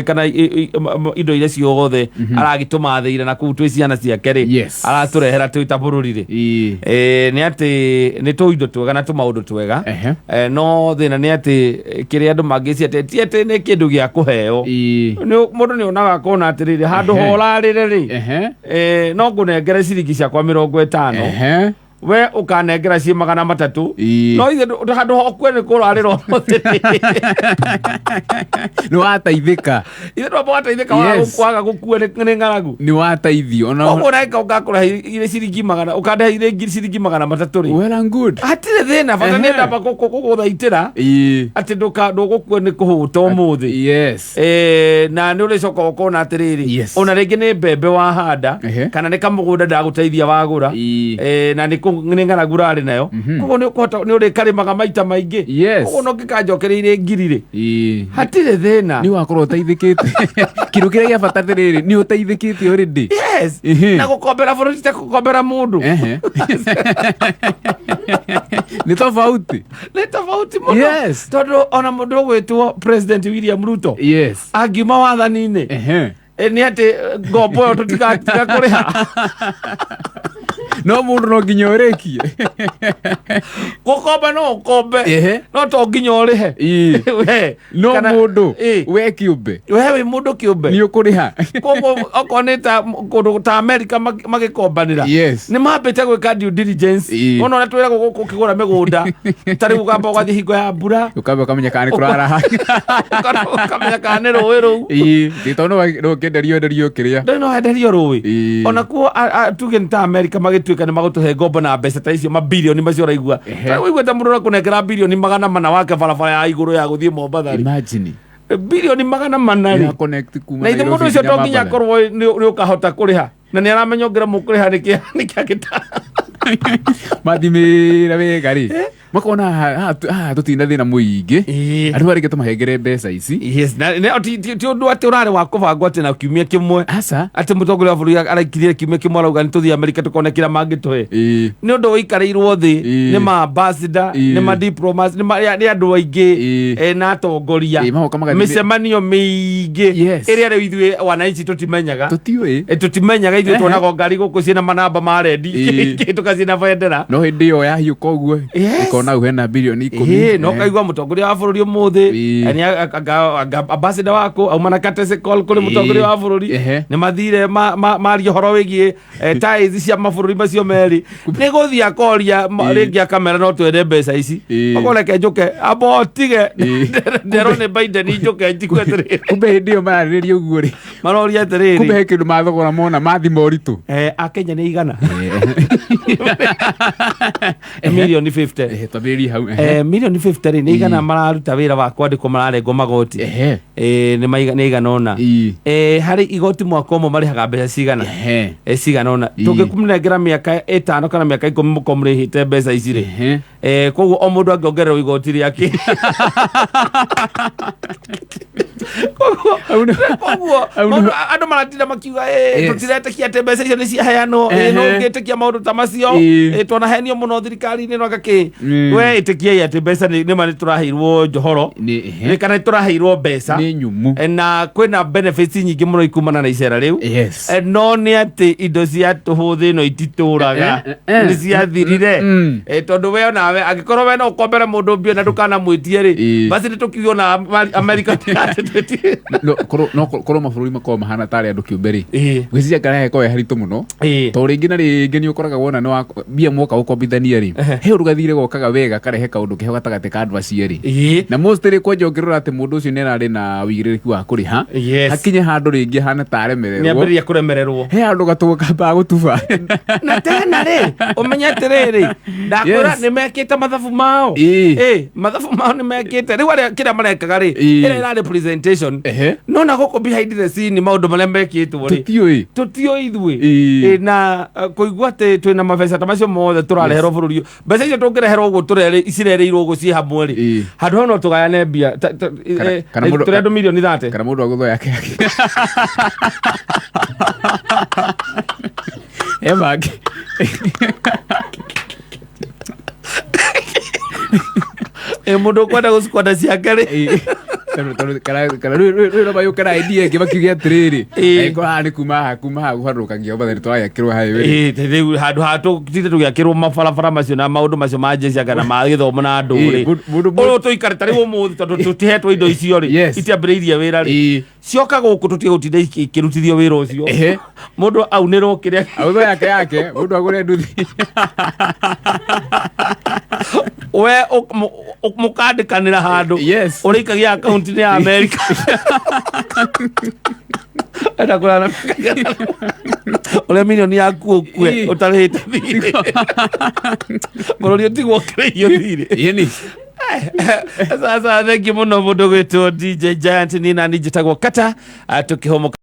kana indo iria ciothe aragituma thĩire na kuu twĩ ciana ciake rĩ araturehera twĩ ta bũrũri rĩ nĩ atĩ nĩ tũ indo twega na tũ maũndũ twega no thĩna nĩ atĩ kĩrĩa andũ mangĩciate ti atĩ nĩ kĩndũ gĩa kũheo mũndũ nĩ onaga kona atĩrĩrĩ handũ horarĩre rĩ no ngũnengere ciringi ciakwa 50 we ukanengera ci 300 no ithe handu hokwe ni kurarira ni wataithika ithe ndo wataithika wa gukwaga gukue ni ngaragu ni wataithio ona ureka ugakora ile ciringi 100 ukande ile ciringi 300 well and good atire thina bata ni ndamba gukuthaitira ati ndugukue ni kuhuta umuthi na ni uricoka ukona atiriri ona ringi ni mbembe wa handa kana ni kamugunda ndaguteithia wagura na ni ng'eng'ara gurari nayo kogo ni kuhota ni uri karimaga maita maingi kogo no gikanjokereire ngiri ri hatire thina ni wakorwo uteithikite kiru kiria gia bata riri ni uteithikite already na gukombera bũrũri ta gukombera mundu ni tofauti muno tondu ona mundu gwitwo President William Ruto angiuma wathani-ini ni ati ngombo yo tutiga kuriha no mundu no nginya urekie gukomba no ukombe no to nginya urihe no mundu we kiumbe we mundu kiumbe ni ukuriha kogo okoneta kundu ta America magikombanira ni mambite gwika due diligence ono na twira gukigura migunda tari gukamba gwathi hingo ya mbura ukamba ukamenya kana kurara ukamenya kana ruwi ru nditono no kenderio kiria no henderio ruwi ona ku tuge ta America magituika ni magutuhe ngombo na mbeca ta icio mabilioni macio raigua raigua ta mundu kunengera bilioni 400 wake barabara ya iguru ya guthie Mombasa imagine bilioni 400 ri connect kuma na ithe mundu ucio tonginya korwo ni ukahota kuriha na ni aramenya ngera mukuriha ni kia kita mathimira wega ri makona tutina thina muingi andu arige tumahengere mbeca ici na ti undu ati urare wa kubangwa ati na kiumia kimwe ati mutongoria wa bũrũri araikirie kiumia kimwe arauga ni tuthie America tukone kira mangituhe ni undu wikareirwo thi ni ma ambassador ni ma diplomats ni andu aingi na atongoria micemanio miingi iria riu ithuĩ wananchi tutimenyaga tutimenyaga ithuĩ tuonaga ngari guku ciina manamba ma rendi tukacina bendera no hindi yo ya hiuka uguo ikona uhena bilioni 10 no kaigwa mutongoria wa bũrũri umuthi ni ambassador wako aumana katese call kuri mutongoria wa bũrũri ni mathire mario horo wigie ties cia mabũrũri macio meri ni guthii akoria ringi akamera no twende mbeca ici okoreke njuke abotige ndero ni Biden njuke njikwetere kumbe hindi yo marariria uguo ri maroria atiriri kumbe kindu mathogora mona mathi moritu akenya ni igana milioni 50 tabiri hau milioni 50 ri ni igana mararuta wira wa kwandikwo mararengwo magoti ni igana ona hari igoti mwaka umwe marihaga mbeca cigana cigana ona tungĩkũmũnengera mĩaka 5 kana mĩaka 10 mũkomũrĩhĩte mbeca ici rĩ koguo o mũndũ angĩongererwo igoti rĩake koguo andũ maratinda makiuga tũtiretĩkia atĩ mbeca icio nĩ ciaheanwo no ngĩtĩkia maũndũ ta macio twanahenio mũno thirikari-inĩ no gakĩ we ĩtĩkiai atĩ mbeca nĩma nĩ tũraheirwo njohoro kana nĩ tũraheirwo mbeca na kwĩna benefits nyingĩ mũno ikumana na icera rĩu no nĩ atĩ indo cia tũhũthĩ no ititũraga nĩ ciathirire tondũ we onawe angĩkorwo we no ũkombere mũndũ mbio na ndũkanamwĩtie rĩ basi nĩ tũkiugo na America korwo mabũrũri makorwo mahana tarĩ andũ kĩũmbe rĩ gwĩciria ngara hekorwo haritũ mũno tondũ rĩngĩ na rĩngĩ nĩ ũkoraga wona nĩ mbia mwoka gũkombithania rĩ he ũndũ gathire gokaga wega karehe kaũndũ kĩho gatagatĩ ka andũ acio rĩ na most rĩ kwanja ũngĩrora atĩ mũndũ ũcio nĩ ararĩ na wĩigĩrĩrĩki wa kũrĩha hakinye handũ rĩngĩ hana taremererwo nĩambĩrĩria kũremererwo he andũ gatũgũ kamba gũtuba na tena rĩ ũmenye atĩrĩrĩ ndakwĩra nĩ mekĩte mathabu mao mathabu mao nĩ mekĩte rĩu arĩa kĩrĩa marekaga rĩ ĩrĩa ĩrarĩ presentation no na gũkũ behind the scene maũndũ marĩa mekĩtwo rĩ tũtiũĩ ithuĩ na kũigua atĩ twĩna mabeca ta macio mothe tũrareherwo bũrũri mbeca icio tũngĩreherwo ũguo cirereirwo ũguo ciĩ hamwe rĩ handũ hano tũgayane mbia tũrĩ andũ milioni 30 kana mũndũ agũtho yake emange mũndũ ũkwenda gũcikwanda ciake rĩ kana rä no mayå idea kä makiuge atä rä rä nä kuma ha gwarå mbathä twayakä rwo haä rä u handå hatå tinde tå gä akä rwo mabarabara macio na maå ndå macio ma jecia kana ma gä thomo na ndå rä å tå ikare tarä å må thä tondå tå tihetwo indo icio rä itiambä rä irie wä ra rä cioka gå kå tå tigå tinda kä rutithio wä ra å cio må ndå aunä rwo kä rä a autho yake må ndå agå re nduthi we må kandä kanä ra handå å rä ikagia akaunti-inä ya Amerika enda kå rana å rä a mirioni yaku å kue å tarä te thirä må rå ri å tigwo kä rä io thirä sasa thengi må no må ndå gwä two DJ Giant ni na ninjä tagwo Kata tå kä homoka